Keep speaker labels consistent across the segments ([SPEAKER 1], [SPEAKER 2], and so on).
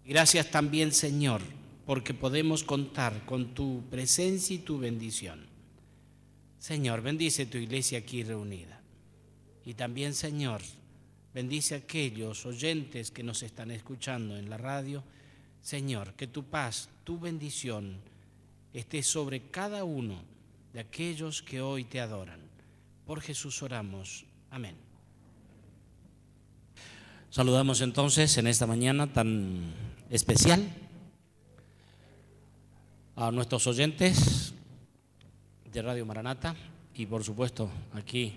[SPEAKER 1] Gracias también, Señor, porque podemos contar con tu presencia y tu bendición. Señor, bendice tu iglesia aquí reunida. Y también, Señor, bendice a aquellos oyentes que nos están escuchando en la radio. Señor, que tu paz, tu bendición esté sobre cada uno de aquellos que hoy te adoran. Por Jesús oramos. Amén. Saludamos entonces en esta mañana tan especial a nuestros oyentes de Radio Maranata y por supuesto aquí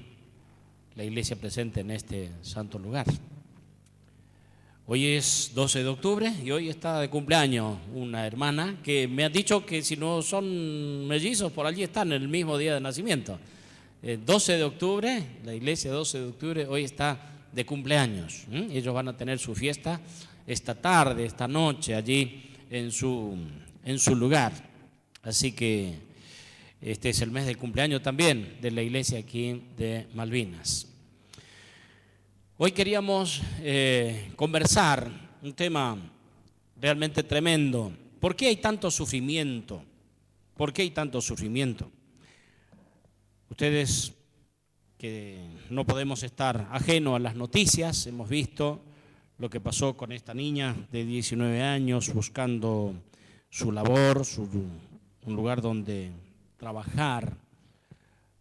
[SPEAKER 1] la iglesia presente en este santo lugar. Hoy es 12 de octubre y hoy está de cumpleaños una hermana que me ha dicho que si no son mellizos por allí están en el mismo día de nacimiento. 12 de octubre, la iglesia 12 de octubre hoy está de cumpleaños. Ellos van a tener su fiesta esta tarde, esta noche allí en su lugar. Así que este es el mes del cumpleaños también de la iglesia aquí de Malvinas. Hoy queríamos conversar un tema realmente tremendo. ¿Por qué hay tanto sufrimiento? ¿Por qué hay tanto sufrimiento? Ustedes que no podemos estar ajenos a las noticias, hemos visto lo que pasó con esta niña de 19 años buscando su labor, un lugar donde trabajar.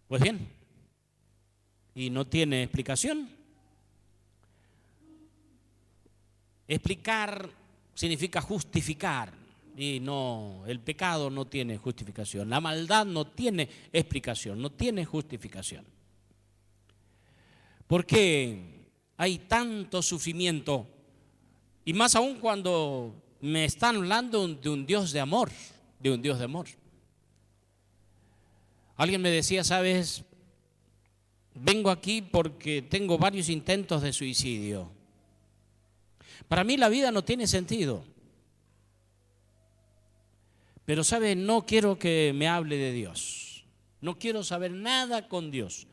[SPEAKER 1] Pues bien, y no tiene explicación. Explicar significa justificar y no, el pecado no tiene justificación, la maldad no tiene explicación, no tiene justificación. ¿Por qué hay tanto sufrimiento? Y más aún cuando me están hablando de un Dios de amor, de un Dios de amor. Alguien me decía, ¿sabes? Vengo aquí porque tengo varios intentos de suicidio. Para mí la vida no tiene sentido. Pero, ¿sabe? No quiero que me hable de Dios. No quiero saber nada con Dios.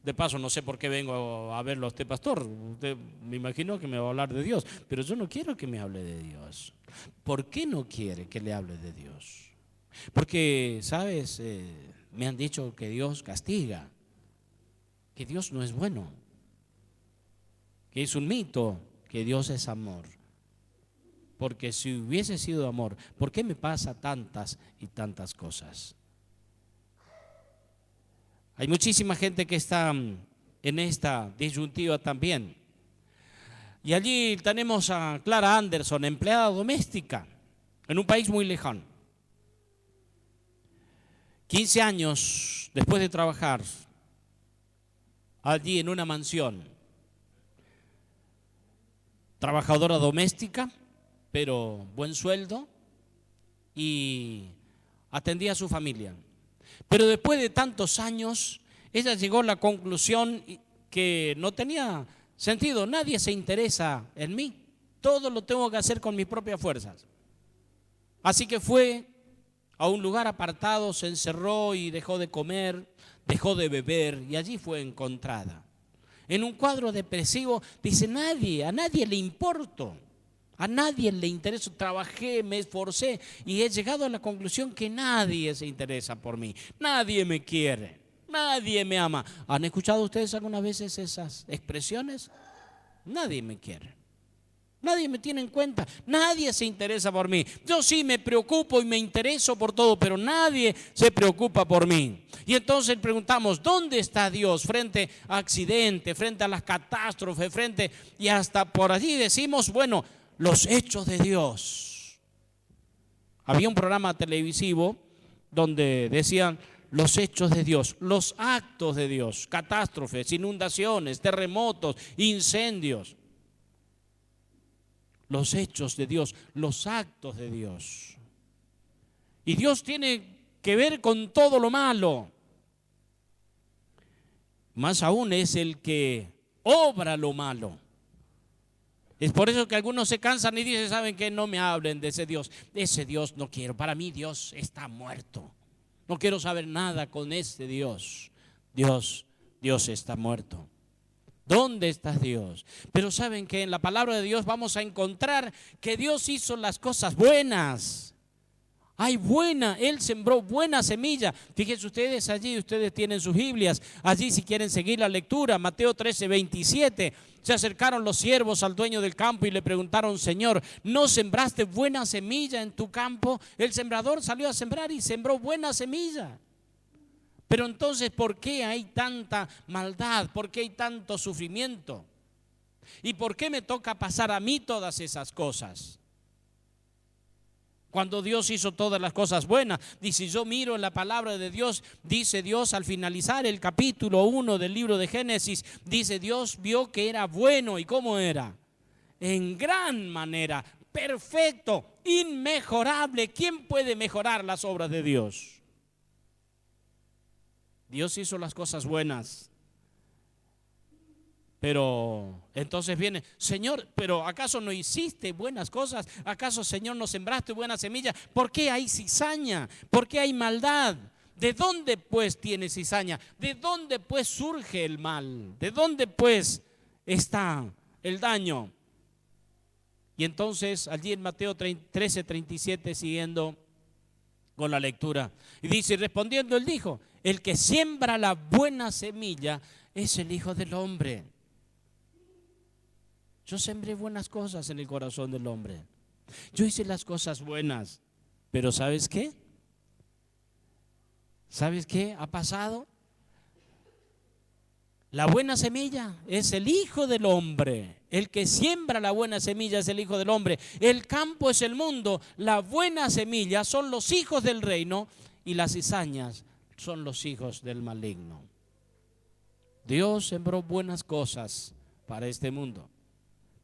[SPEAKER 1] De paso, no sé por qué vengo a verlo a usted, pastor. Usted me imagino que me va a hablar de Dios. Pero yo no quiero que me hable de Dios. ¿Por qué no quiere que le hable de Dios? Porque, ¿sabes? Me han dicho que Dios castiga. Que Dios no es bueno. Que es un mito. Que Dios es amor. Porque si hubiese sido amor, ¿por qué me pasa tantas y tantas cosas? Hay muchísima gente que está en esta disyuntiva también. Y allí tenemos a Clara Anderson, empleada doméstica, en un país muy lejano. 15 años después de trabajar allí en una mansión, trabajadora doméstica, pero buen sueldo y atendía a su familia. Pero después de tantos años, ella llegó a la conclusión que no tenía sentido. Nadie se interesa en mí. Todo lo tengo que hacer con mis propias fuerzas. Así que fue a un lugar apartado, se encerró y dejó de comer, dejó de beber y allí fue encontrada. En un cuadro depresivo, dice, a nadie le importo. A nadie le interesa, trabajé, me esforcé y he llegado a la conclusión que nadie se interesa por mí, nadie me quiere, nadie me ama. ¿Han escuchado ustedes algunas veces esas expresiones? Nadie me quiere, nadie me tiene en cuenta, nadie se interesa por mí. Yo sí me preocupo y me intereso por todo, pero nadie se preocupa por mí. Y entonces preguntamos, ¿dónde está Dios frente a accidentes, frente a las catástrofes, y hasta por allí decimos, bueno, los hechos de Dios? Había un programa televisivo donde decían los hechos de Dios, los actos de Dios, catástrofes, inundaciones, terremotos, incendios. Los hechos de Dios, los actos de Dios. Y Dios tiene que ver con todo lo malo. Más aún es el que obra lo malo. Es por eso que algunos se cansan y dicen, ¿saben qué? No me hablen de ese Dios no quiero, para mí Dios está muerto, no quiero saber nada con ese Dios está muerto. ¿Dónde está Dios? Pero saben que en la palabra de Dios vamos a encontrar que Dios hizo las cosas buenas. Él sembró buena semilla. Fíjense ustedes allí, ustedes tienen sus Biblias. Allí si quieren seguir la lectura, Mateo 13:27. Se acercaron los siervos al dueño del campo y le preguntaron: Señor, ¿no sembraste buena semilla en tu campo? El sembrador salió a sembrar y sembró buena semilla. Pero entonces, ¿por qué hay tanta maldad? ¿Por qué hay tanto sufrimiento? ¿Y por qué me toca pasar a mí todas esas cosas? Cuando Dios hizo todas las cosas buenas. Dice, yo miro en la palabra de Dios, dice Dios al finalizar el capítulo 1 del libro de Génesis, dice Dios vio que era bueno. ¿Y cómo era? En gran manera, perfecto, inmejorable. ¿Quién puede mejorar las obras de Dios? Dios hizo las cosas buenas. Pero entonces viene, Señor, ¿pero acaso no hiciste buenas cosas? ¿Acaso, Señor, no sembraste buena semilla? ¿Por qué hay cizaña? ¿Por qué hay maldad? ¿De dónde pues tiene cizaña? ¿De dónde pues surge el mal? ¿De dónde pues está el daño? Y entonces allí en Mateo 13:37, siguiendo con la lectura, y dice, respondiendo él dijo: el que siembra la buena semilla es el Hijo del Hombre. Yo sembré buenas cosas en el corazón del hombre. Yo hice las cosas buenas. Pero ¿sabes qué? ¿Sabes qué ha pasado? La buena semilla es el Hijo del Hombre. El que siembra la buena semilla es el Hijo del Hombre. El campo es el mundo. La buena semilla son los hijos del reino y las cizañas son los hijos del maligno. Dios sembró buenas cosas para este mundo.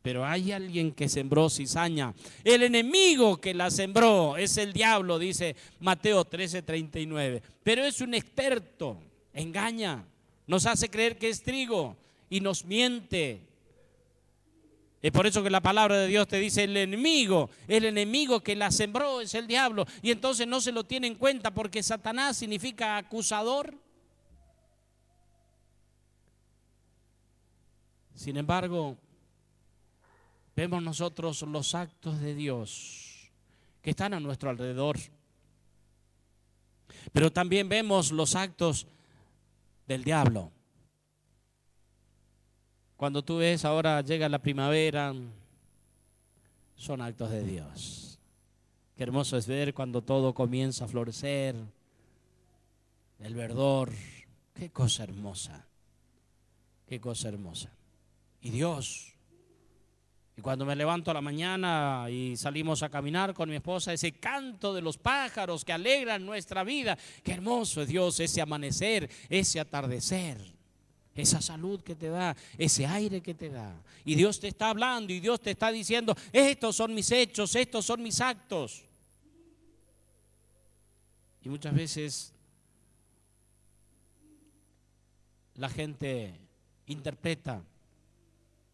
[SPEAKER 1] Pero hay alguien que sembró cizaña. El enemigo que la sembró es el diablo, dice Mateo 13:39. Pero es un experto, engaña, nos hace creer que es trigo y nos miente. Es por eso que la palabra de Dios te dice el enemigo que la sembró es el diablo. Y entonces no se lo tiene en cuenta porque Satanás significa acusador. Sin embargo, vemos nosotros los actos de Dios que están a nuestro alrededor. Pero también vemos los actos del diablo. Cuando tú ves ahora llega la primavera, son actos de Dios. Qué hermoso es ver cuando todo comienza a florecer, el verdor. Qué cosa hermosa, qué cosa hermosa. Y Dios. Y cuando me levanto a la mañana y salimos a caminar con mi esposa, ese canto de los pájaros que alegran nuestra vida. Qué hermoso es Dios, ese amanecer, ese atardecer, esa salud que te da, ese aire que te da. Y Dios te está hablando y Dios te está diciendo, estos son mis hechos, estos son mis actos. Y muchas veces la gente interpreta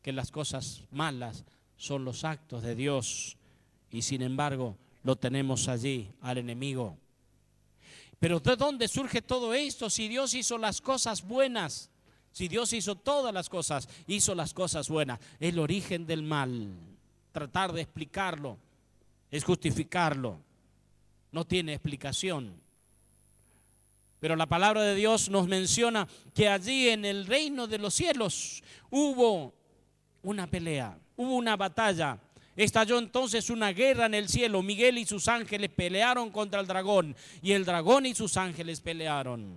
[SPEAKER 1] que las cosas malas son los actos de Dios y sin embargo lo tenemos allí al enemigo. Pero ¿de dónde surge todo esto? Si Dios hizo las cosas buenas, si Dios hizo todas las cosas, hizo las cosas buenas. El origen del mal, tratar de explicarlo, es justificarlo, no tiene explicación. Pero la palabra de Dios nos menciona que allí en el reino de los cielos hubo una pelea, hubo una batalla. Estalló entonces una guerra en el cielo. Miguel y sus ángeles pelearon contra el dragón y el dragón y sus ángeles pelearon.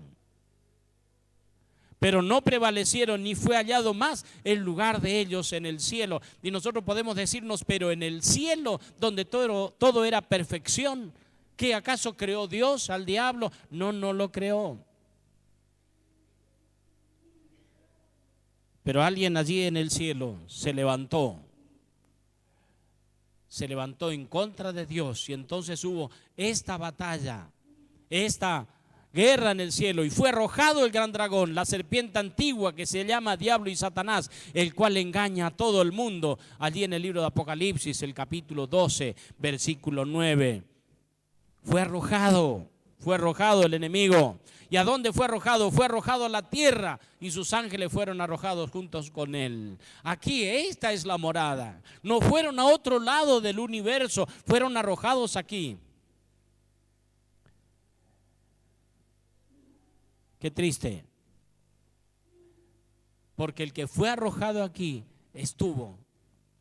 [SPEAKER 1] Pero no prevalecieron ni fue hallado más el lugar de ellos en el cielo. Y nosotros podemos decirnos, pero en el cielo donde todo era perfección, ¿qué acaso creó Dios al diablo? No, no lo creó. Pero alguien allí en el cielo se levantó en contra de Dios y entonces hubo esta batalla, esta guerra en el cielo y fue arrojado el gran dragón, la serpiente antigua que se llama Diablo y Satanás, el cual engaña a todo el mundo. Allí en el libro de Apocalipsis, el capítulo 12, versículo 9, fue arrojado fue arrojado el enemigo. ¿Y a dónde fue arrojado? Fue arrojado a la tierra y sus ángeles fueron arrojados juntos con él. Aquí, esta es la morada. No fueron a otro lado del universo, fueron arrojados aquí. Qué triste. Porque el que fue arrojado aquí estuvo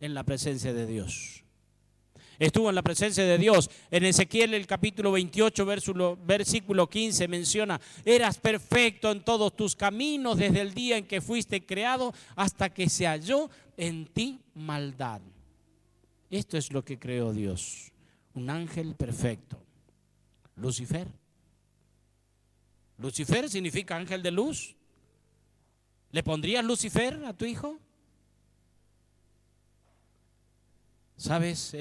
[SPEAKER 1] en la presencia de Dios. Estuvo en la presencia de Dios. En Ezequiel el capítulo 28, versículo 15 menciona: eras perfecto en todos tus caminos desde el día en que fuiste creado hasta que se halló en ti maldad. Esto es lo que creó Dios. Un ángel perfecto. Lucifer. Lucifer significa ángel de luz. ¿Le pondrías Lucifer a tu hijo? ¿Sabes?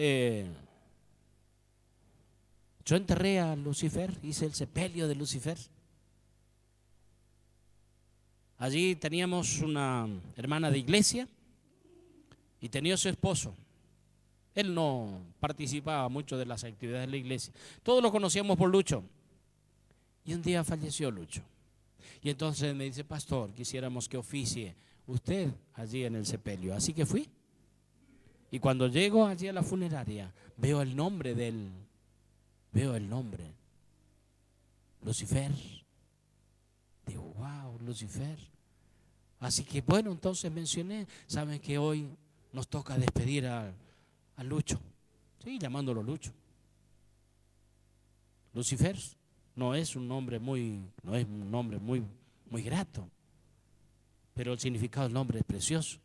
[SPEAKER 1] Yo enterré a Lucifer, hice el sepelio de Lucifer. Allí teníamos una hermana de iglesia y tenía su esposo. Él no participaba mucho de las actividades de la iglesia. Todos lo conocíamos por Lucho. Y un día falleció Lucho. Y entonces me dice: pastor, quisiéramos que oficie usted allí en el sepelio. Así que fui. Y cuando llego allí a la funeraria, veo el nombre de él. Veo el nombre. Lucifer. Digo: wow, Lucifer. Así que bueno, entonces mencioné: saben que hoy nos toca despedir a Lucho. Sí, llamándolo Lucho. Lucifer no es un nombre muy grato, pero el significado del nombre es precioso.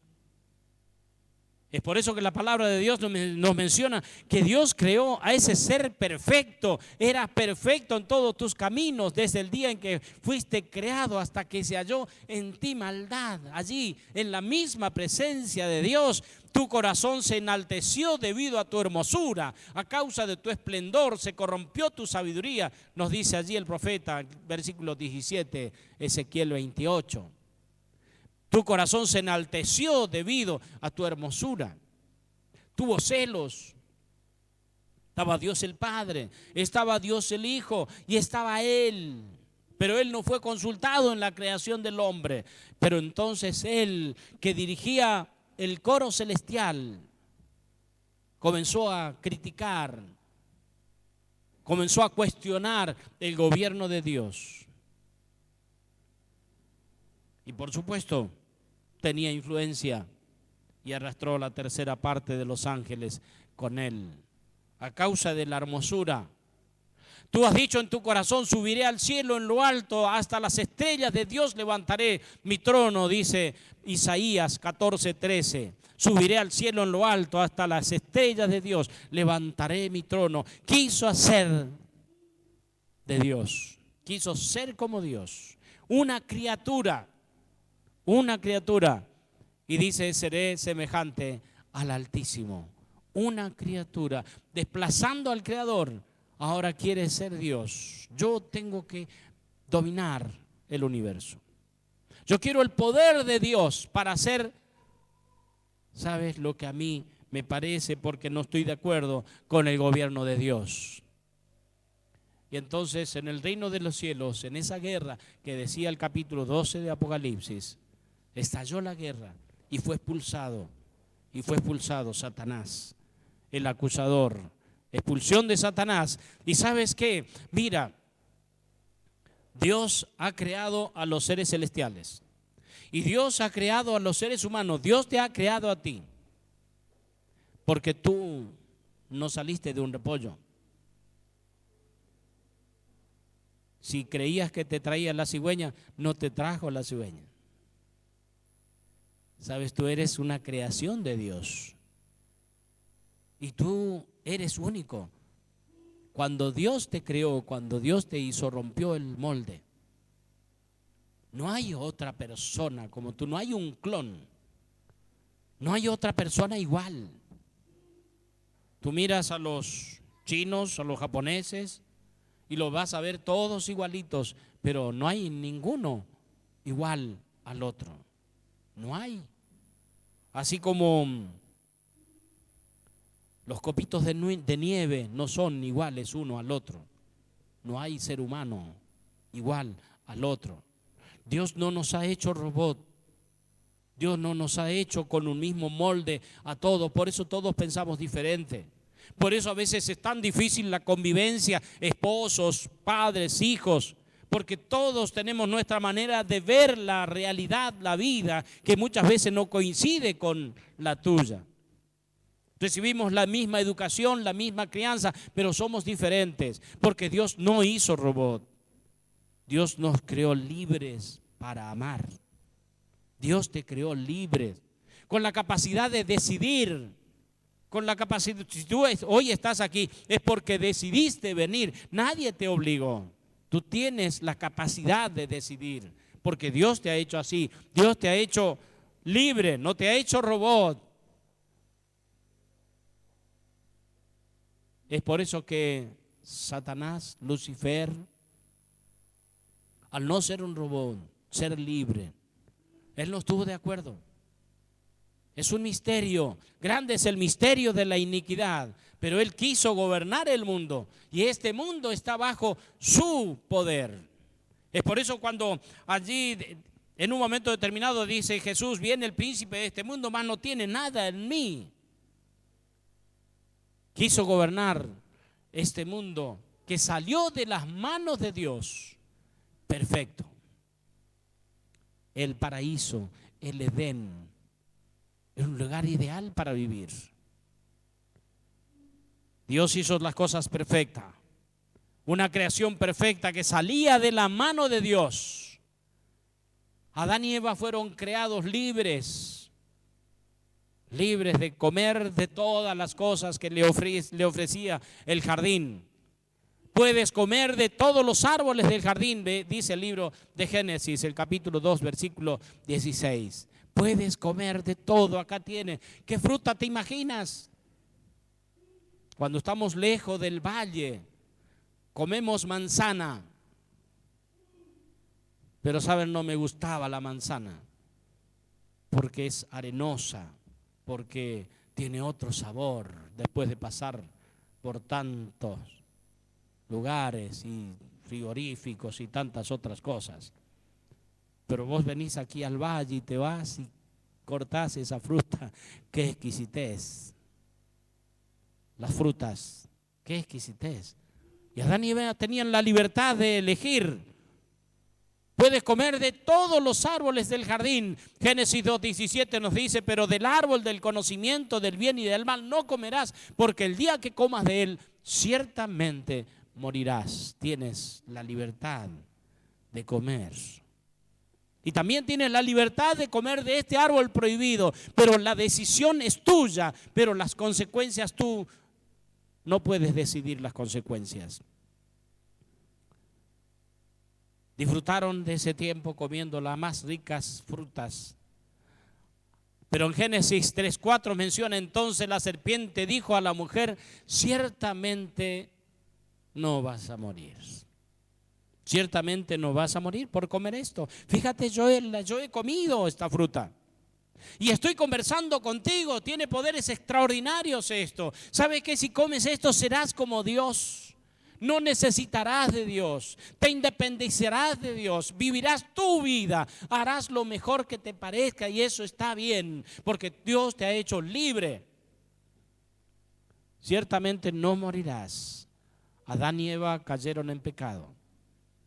[SPEAKER 1] Es por eso que la palabra de Dios nos menciona que Dios creó a ese ser perfecto. Eras perfecto en todos tus caminos desde el día en que fuiste creado hasta que se halló en ti maldad. Allí, en la misma presencia de Dios, tu corazón se enalteció debido a tu hermosura. A causa de tu esplendor se corrompió tu sabiduría. Nos dice allí el profeta, versículo 17, Ezequiel 28. Tu corazón se enalteció debido a tu hermosura. Tuvo celos. Estaba Dios el Padre, estaba Dios el Hijo y estaba Él. Pero Él no fue consultado en la creación del hombre. Pero entonces Él, que dirigía el coro celestial, comenzó a criticar, comenzó a cuestionar el gobierno de Dios. Y por supuesto, tenía influencia y arrastró la tercera parte de los ángeles con él. A causa de la hermosura. Tú has dicho en tu corazón: subiré al cielo en lo alto, hasta las estrellas de Dios levantaré mi trono, dice Isaías 14:13. Subiré al cielo en lo alto, hasta las estrellas de Dios levantaré mi trono. Quiso hacer de Dios, quiso ser como Dios, una criatura. Y dice: seré semejante al Altísimo. Una criatura, desplazando al Creador, ahora quiere ser Dios. Yo tengo que dominar el universo. Yo quiero el poder de Dios para hacer, ¿sabes?, lo que a mí me parece, porque no estoy de acuerdo con el gobierno de Dios. Y entonces, en el reino de los cielos, en esa guerra que decía el capítulo 12 de Apocalipsis, estalló la guerra y fue expulsado Satanás, el acusador. Expulsión de Satanás. ¿Y sabes qué? Mira, Dios ha creado a los seres celestiales y Dios ha creado a los seres humanos. Dios te ha creado a ti porque tú no saliste de un repollo. Si creías que te traía la cigüeña, no te trajo la cigüeña. Sabes, tú eres una creación de Dios y tú eres único. Cuando Dios te creó, cuando Dios te hizo, rompió el molde. No hay otra persona como tú, no hay un clon, no hay otra persona igual. Tú miras a los chinos, a los japoneses y los vas a ver todos igualitos, pero no hay ninguno igual al otro. No hay. Así como los copitos de nieve no son iguales uno al otro. No hay ser humano igual al otro. Dios no nos ha hecho robot. Dios no nos ha hecho con un mismo molde a todos. Por eso todos pensamos diferente. Por eso a veces es tan difícil la convivencia, esposos, padres, hijos, porque todos tenemos nuestra manera de ver la realidad, la vida, que muchas veces no coincide con la tuya. Recibimos la misma educación, la misma crianza, pero somos diferentes, porque Dios no hizo robot. Dios nos creó libres para amar. Dios te creó libres, con la capacidad de decidir. Con la capacidad, si tú hoy estás aquí, es porque decidiste venir. Nadie te obligó. Tú tienes la capacidad de decidir, porque Dios te ha hecho así. Dios te ha hecho libre, no te ha hecho robot. Es por eso que Satanás, Lucifer, al no ser un robot, ser libre, él no estuvo de acuerdo. Es un misterio, grande es el misterio de la iniquidad, pero él quiso gobernar el mundo y este mundo está bajo su poder. Es por eso cuando allí en un momento determinado dice Jesús, viene el príncipe de este mundo, mas no tiene nada en mí. Quiso gobernar este mundo que salió de las manos de Dios, perfecto. El paraíso, el Edén, es un lugar ideal para vivir. Dios hizo las cosas perfectas, una creación perfecta que salía de la mano de Dios. Adán y Eva fueron creados libres, libres de comer de todas las cosas que le ofrecía el jardín. Puedes comer de todos los árboles del jardín, dice el libro de Génesis, el capítulo 2, versículo 16. Puedes comer de todo, acá tienes. ¿Qué fruta te imaginas? Cuando estamos lejos del valle, comemos manzana. Pero saben, no me gustaba la manzana, porque es arenosa, porque tiene otro sabor después de pasar por tantos lugares y frigoríficos y tantas otras cosas. Pero vos venís aquí al valle y te vas y cortás esa fruta. ¡Qué exquisitez! Las frutas, ¡qué exquisitez! Y Adán y Eva tenían la libertad de elegir. Puedes comer de todos los árboles del jardín. Génesis 2:17 nos dice, pero del árbol del conocimiento del bien y del mal no comerás, porque el día que comas de él, ciertamente morirás. Tienes la libertad de comer. Y también tienes la libertad de comer de este árbol prohibido, pero la decisión es tuya, pero las consecuencias tú no puedes decidir las consecuencias. Disfrutaron de ese tiempo comiendo las más ricas frutas. Pero en Génesis 3:4 menciona, entonces la serpiente dijo a la mujer, ciertamente no vas a morir. Ciertamente no vas a morir por comer esto. Fíjate, yo he comido esta fruta y estoy conversando contigo. Tiene poderes extraordinarios esto. ¿Sabes que si comes esto serás como Dios? No necesitarás de Dios, te independizarás de Dios, vivirás tu vida, harás lo mejor que te parezca y eso está bien, porque Dios te ha hecho libre. Ciertamente no morirás. Adán y Eva cayeron en pecado.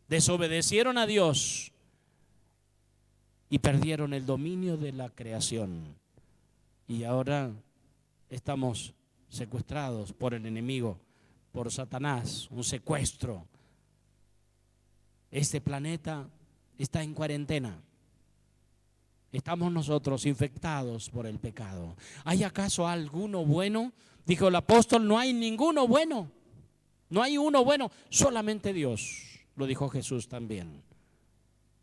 [SPEAKER 1] Desobedecieron a Dios y perdieron el dominio de la creación. Y ahora estamos secuestrados por el enemigo, por Satanás, un secuestro. Este planeta está en cuarentena. Estamos nosotros infectados por el pecado. ¿Hay acaso alguno bueno? Dijo el apóstol, no hay ninguno bueno. No hay uno bueno, solamente Dios. Lo dijo Jesús también.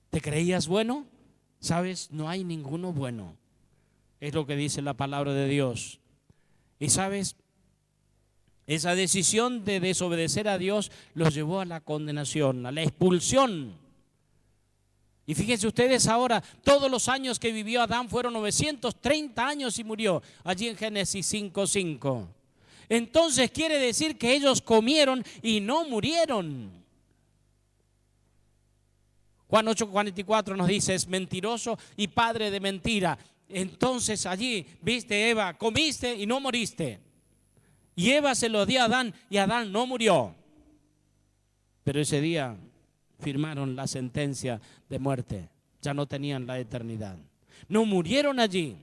[SPEAKER 1] ¿Te creías bueno? ¿Sabes? No hay ninguno bueno. Es lo que dice la palabra de Dios. Y ¿sabes? Esa decisión de desobedecer a Dios los llevó a la condenación, a la expulsión. Y fíjense ustedes ahora, todos los años que vivió Adán fueron 930 años y murió. Allí en Génesis 5:5. Entonces quiere decir que ellos comieron y no murieron. Juan 8:44 nos dice, es mentiroso y padre de mentira. Entonces allí, viste, Eva, comiste y no moriste. Y Eva se lo dio a Adán y Adán no murió. Pero ese día firmaron la sentencia de muerte. Ya no tenían la eternidad. No murieron allí.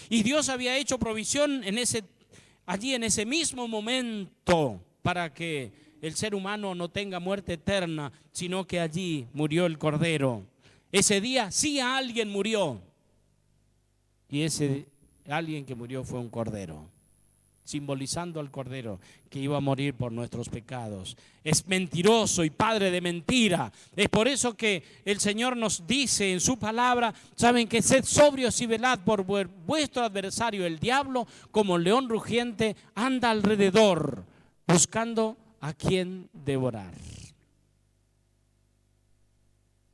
[SPEAKER 1] Y Dios había hecho provisión allí en ese mismo momento para que el ser humano no tenga muerte eterna, sino que allí murió el Cordero. Ese día sí alguien murió. Y ese alguien que murió fue un Cordero, simbolizando al Cordero que iba a morir por nuestros pecados. Es mentiroso y padre de mentira. Es por eso que el Señor nos dice en su palabra, saben que sed sobrios y velad, por vuestro adversario el diablo, como león rugiente, anda alrededor, buscando a quien devorar.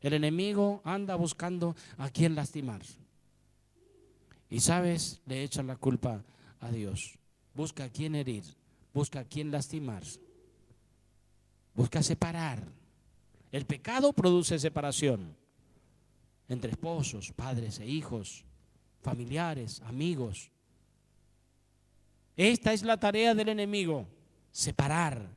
[SPEAKER 1] El enemigo anda buscando a quien lastimar. Y sabes, le echan la culpa a Dios. Busca a quien herir, busca a quien lastimar, busca separar. El pecado produce separación entre esposos, padres e hijos, familiares, amigos. Esta es la tarea del enemigo: separar,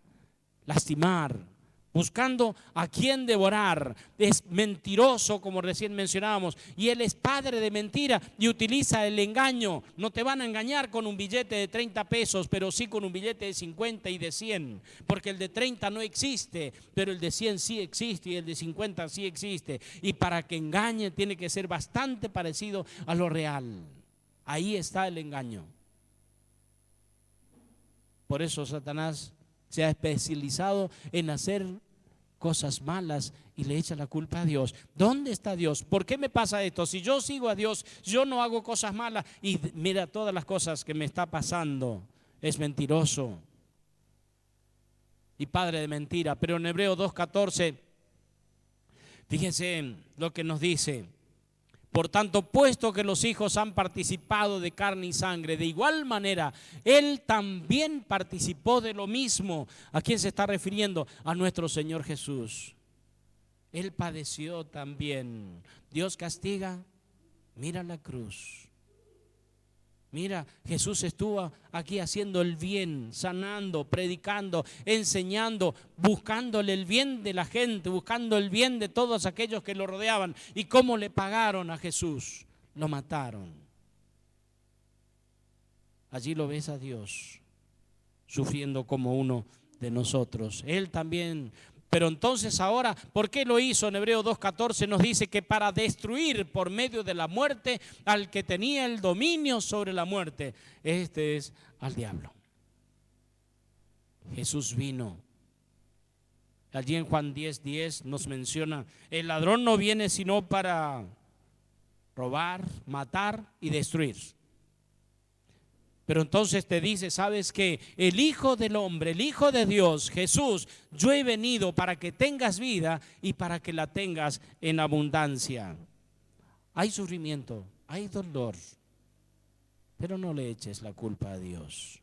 [SPEAKER 1] lastimar, buscando a quien devorar. Es mentiroso, como recién mencionábamos, y él es padre de mentira y utiliza el engaño. No te van a engañar con un billete de 30 pesos, pero sí con un billete de 50 y de 100, porque el de 30 no existe, pero el de 100 sí existe y el de 50 sí existe. Y para que engañe tiene que ser bastante parecido a lo real. Ahí está el engaño. Por eso Satanás se ha especializado en hacer cosas malas y le echa la culpa a Dios. ¿Dónde está Dios? ¿Por qué me pasa esto? Si yo sigo a Dios, yo no hago cosas malas y mira todas las cosas que me está pasando. Es mentiroso y padre de mentira. Pero en Hebreos 2:14, fíjense lo que nos dice. Por tanto, puesto que los hijos han participado de carne y sangre, de igual manera, Él también participó de lo mismo. ¿A quién se está refiriendo? A nuestro Señor Jesús. Él padeció también. Dios castiga, mira la cruz. Mira, Jesús estuvo aquí haciendo el bien, sanando, predicando, enseñando, buscándole el bien de la gente, buscando el bien de todos aquellos que lo rodeaban. ¿Y cómo le pagaron a Jesús? Lo mataron. Allí lo ves a Dios sufriendo como uno de nosotros. Él también. Pero entonces ahora, ¿por qué lo hizo? En Hebreos 2:14 nos dice que para destruir por medio de la muerte al que tenía el dominio sobre la muerte. Este es al diablo. Jesús vino. Allí en Juan 10:10 nos menciona, el ladrón no viene sino para robar, matar y destruir. Pero entonces te dice, ¿sabes qué? El Hijo del Hombre, el Hijo de Dios, Jesús, yo he venido para que tengas vida y para que la tengas en abundancia. Hay sufrimiento, hay dolor, pero no le eches la culpa a Dios.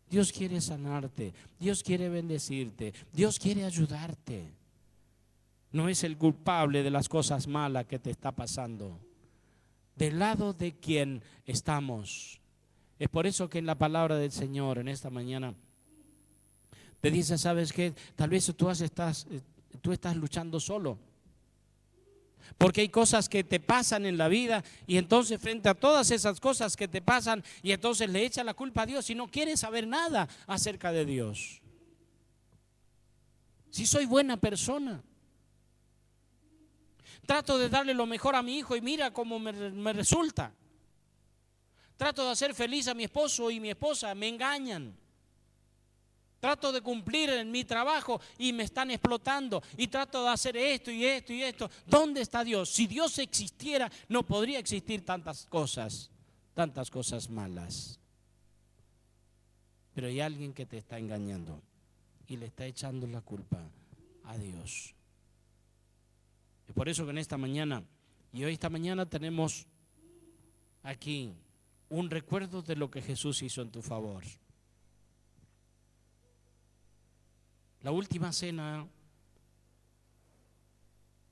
[SPEAKER 1] Dios quiere sanarte, Dios quiere bendecirte, Dios quiere ayudarte. No es el culpable de las cosas malas que te está pasando. Del lado de quien estamos. Es por eso que en la palabra del Señor en esta mañana te dice, ¿sabes qué? Tal vez tú estás luchando solo. Porque hay cosas que te pasan en la vida y entonces frente a todas esas cosas que te pasan y entonces le echa la culpa a Dios y no quieres saber nada acerca de Dios. Si soy buena persona, trato de darle lo mejor a mi hijo y mira cómo me resulta. Trato de hacer feliz a mi esposo y mi esposa me engañan. Trato de cumplir en mi trabajo y me están explotando. Y trato de hacer esto y esto y esto. ¿Dónde está Dios? Si Dios existiera, no podría existir tantas cosas malas. Pero hay alguien que te está engañando y le está echando la culpa a Dios. Es por eso que en esta mañana, y hoy esta mañana tenemos aquí un recuerdo de lo que Jesús hizo en tu favor. La última cena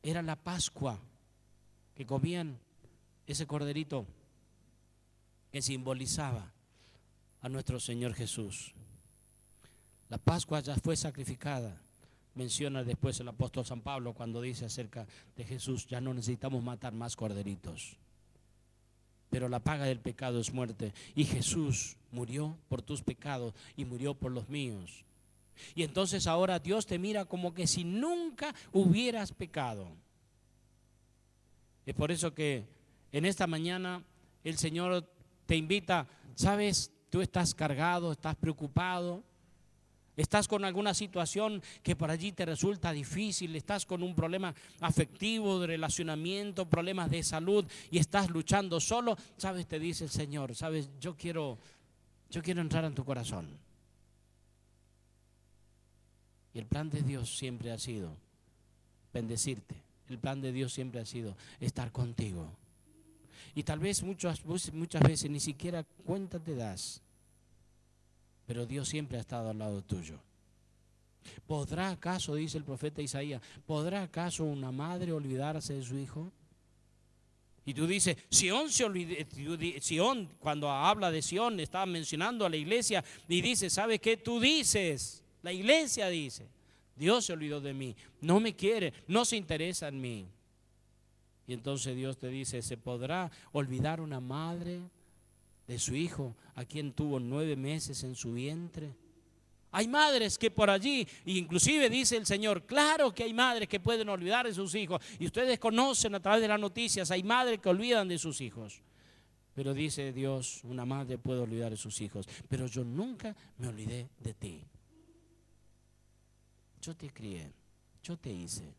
[SPEAKER 1] Era la Pascua, que comían ese corderito que simbolizaba a nuestro Señor Jesús. La Pascua ya fue sacrificada. Menciona después el apóstol San Pablo cuando dice acerca de Jesús: ya no necesitamos matar más corderitos, pero la paga del pecado es muerte, y Jesús murió por tus pecados y murió por los míos. Y entonces ahora Dios te mira como que si nunca hubieras pecado. Es por eso que en esta mañana el Señor te invita. Sabes, tú estás cargado, estás preocupado, estás con alguna situación que por allí te resulta difícil, estás con un problema afectivo, de relacionamiento, problemas de salud y estás luchando solo. Sabes, te dice el Señor, sabes, yo quiero entrar en tu corazón. Y el plan de Dios siempre ha sido bendecirte. El plan de Dios siempre ha sido estar contigo. Y tal vez muchas veces ni siquiera cuenta te das, pero Dios siempre ha estado al lado tuyo. ¿Podrá acaso, dice el profeta Isaías, podrá acaso una madre olvidarse de su hijo? Y tú dices, Sión, cuando habla de Sión, está mencionando a la iglesia y dice, ¿sabes qué? Tú dices, la iglesia dice, Dios se olvidó de mí, no me quiere, no se interesa en mí. Y entonces Dios te dice, ¿se podrá olvidar una madre de su hijo a quien tuvo 9 meses en su vientre? Hay madres que por allí, inclusive dice el Señor, claro que hay madres que pueden olvidar de sus hijos. Y ustedes conocen a través de las noticias, hay madres que olvidan de sus hijos. Pero dice Dios, una madre puede olvidar de sus hijos, pero yo nunca me olvidé de ti. Yo te crié, yo te hice.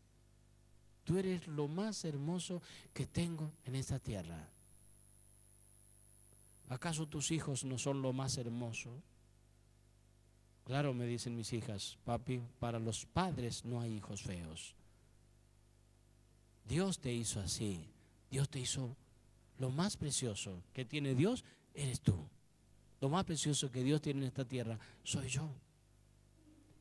[SPEAKER 1] Tú eres lo más hermoso que tengo en esta tierra. ¿Acaso tus hijos no son lo más hermoso? Claro, me dicen mis hijas, papi, para los padres no hay hijos feos. Dios te hizo así. Dios te hizo lo más precioso que tiene Dios, eres tú. Lo más precioso que Dios tiene en esta tierra, soy yo.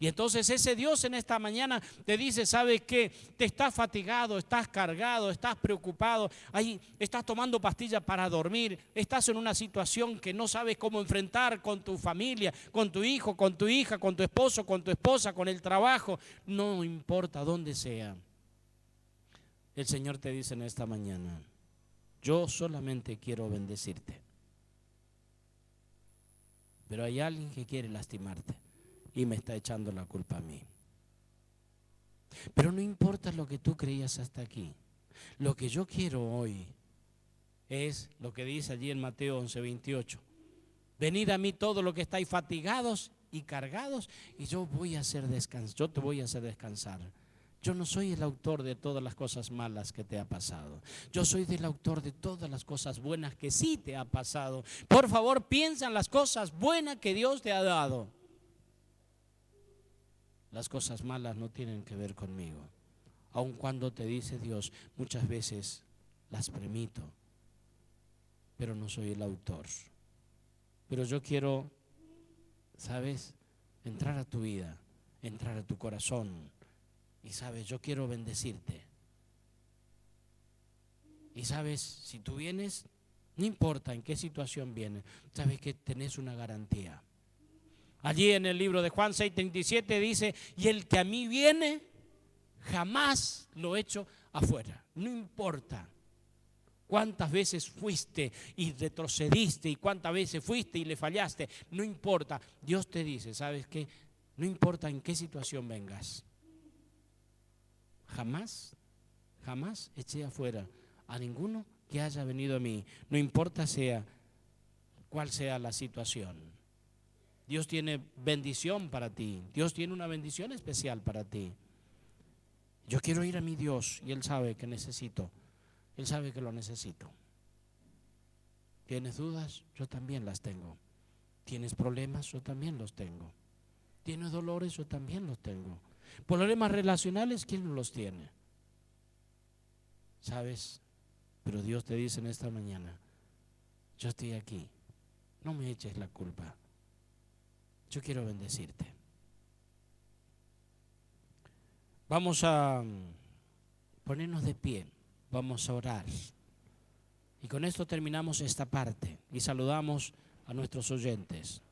[SPEAKER 1] Y entonces ese Dios en esta mañana te dice, ¿sabes qué? Te estás fatigado, estás cargado, estás preocupado, ahí estás tomando pastillas para dormir, estás en una situación que no sabes cómo enfrentar con tu familia, con tu hijo, con tu hija, con tu esposo, con tu esposa, con el trabajo, no importa dónde sea. El Señor te dice en esta mañana, yo solamente quiero bendecirte. Pero hay alguien que quiere lastimarte y me está echando la culpa a mí. Pero no importa lo que tú creías hasta aquí. Lo que yo quiero hoy es lo que dice allí en Mateo 11:28. Venid a mí todos los que estáis fatigados y cargados y yo te voy a hacer descansar. Yo no soy el autor de todas las cosas malas que te ha pasado. Yo soy el autor de todas las cosas buenas que sí te ha pasado. Por favor, piensa en las cosas buenas que Dios te ha dado. Las cosas malas no tienen que ver conmigo. Aun cuando te dice Dios, muchas veces las permito, pero no soy el autor. Pero yo quiero, ¿sabes? Entrar a tu vida, entrar a tu corazón. Y sabes, yo quiero bendecirte. Y sabes, si tú vienes, no importa en qué situación vienes, sabes que tenés una garantía. Allí en el libro de Juan 6:37 dice, y el que a mí viene, jamás lo echo afuera. No importa cuántas veces fuiste y retrocediste y cuántas veces fuiste y le fallaste, no importa. Dios te dice, ¿sabes qué? No importa en qué situación vengas. Jamás eché afuera a ninguno que haya venido a mí. No importa cuál sea la situación. Dios tiene bendición para ti. Dios tiene una bendición especial para ti. Yo quiero ir a mi Dios y Él sabe que necesito. Él sabe que lo necesito. ¿Tienes dudas? Yo también las tengo. ¿Tienes problemas? Yo también los tengo. ¿Tienes dolores? Yo también los tengo. Problemas relacionales, ¿quién no los tiene? ¿Sabes? Pero Dios te dice en esta mañana, yo estoy aquí. No me eches la culpa. Yo quiero bendecirte. Vamos a Ponernos de pie, vamos a orar. Y con esto terminamos esta parte y saludamos a nuestros oyentes.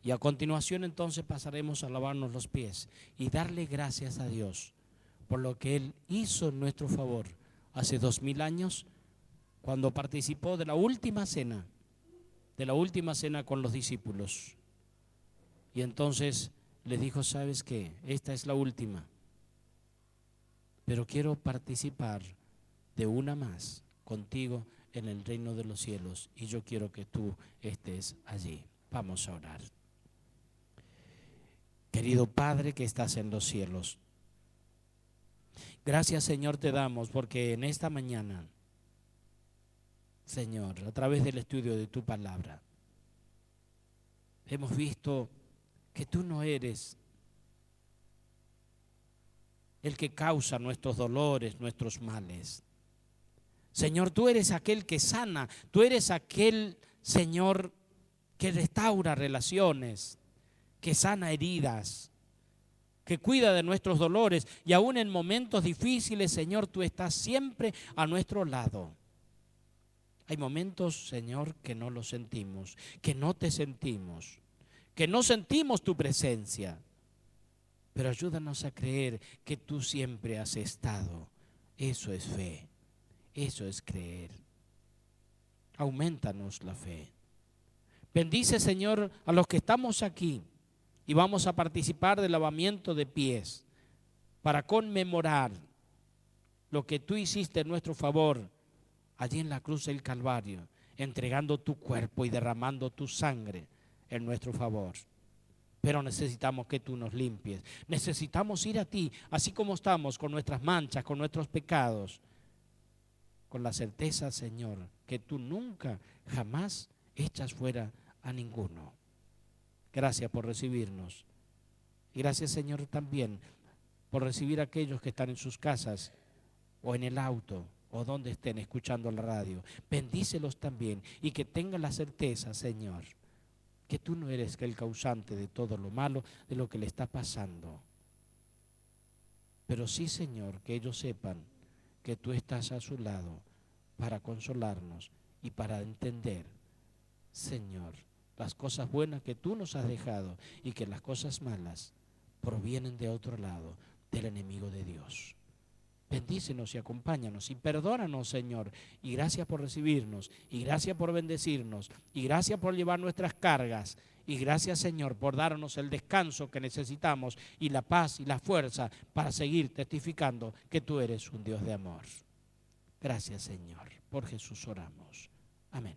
[SPEAKER 1] Y a continuación entonces pasaremos a lavarnos los pies y darle gracias a Dios por lo que Él hizo en nuestro favor hace 2000 años cuando participó de la última cena con los discípulos. Y entonces les dijo, ¿sabes qué? Esta es la última, pero quiero participar de una más contigo en el reino de los cielos y yo quiero que tú estés allí. Vamos a orar. Querido Padre que estás en los cielos, gracias Señor te damos porque en esta mañana, Señor, a través del estudio de tu palabra, hemos visto que tú no eres el que causa nuestros dolores, nuestros males. Señor, tú eres aquel que sana, tú eres aquel, Señor, que restaura relaciones, que sana heridas, que cuida de nuestros dolores y aún en momentos difíciles, Señor, tú estás siempre a nuestro lado. Hay momentos, Señor, que no lo sentimos, que no te sentimos, que no sentimos tu presencia, pero ayúdanos a creer que tú siempre has estado. Eso es fe, eso es creer. Aumentanos la fe. Bendice, Señor, a los que estamos aquí y vamos a participar del lavamiento de pies para conmemorar lo que tú hiciste en nuestro favor allí en la cruz del Calvario, entregando tu cuerpo y derramando tu sangre en nuestro favor. Pero necesitamos que tú nos limpies. Necesitamos ir a ti, así como estamos, con nuestras manchas, con nuestros pecados, con la certeza, Señor, que tú nunca, jamás echas fuera a ninguno. Gracias por recibirnos. Y gracias, Señor, también por recibir a aquellos que están en sus casas o en el auto o donde estén escuchando la radio. Bendícelos también y que tengan la certeza, Señor, que tú no eres el causante de todo lo malo, de lo que le está pasando. Pero sí, Señor, que ellos sepan que tú estás a su lado para consolarnos y para entender, Señor, las cosas buenas que tú nos has dejado y que las cosas malas provienen de otro lado, del enemigo de Dios. Bendícenos y acompáñanos y perdónanos, Señor, y gracias por recibirnos, y gracias por bendecirnos, y gracias por llevar nuestras cargas, y gracias, Señor, por darnos el descanso que necesitamos y la paz y la fuerza para seguir testificando que tú eres un Dios de amor. Gracias, Señor. Por Jesús oramos. Amén.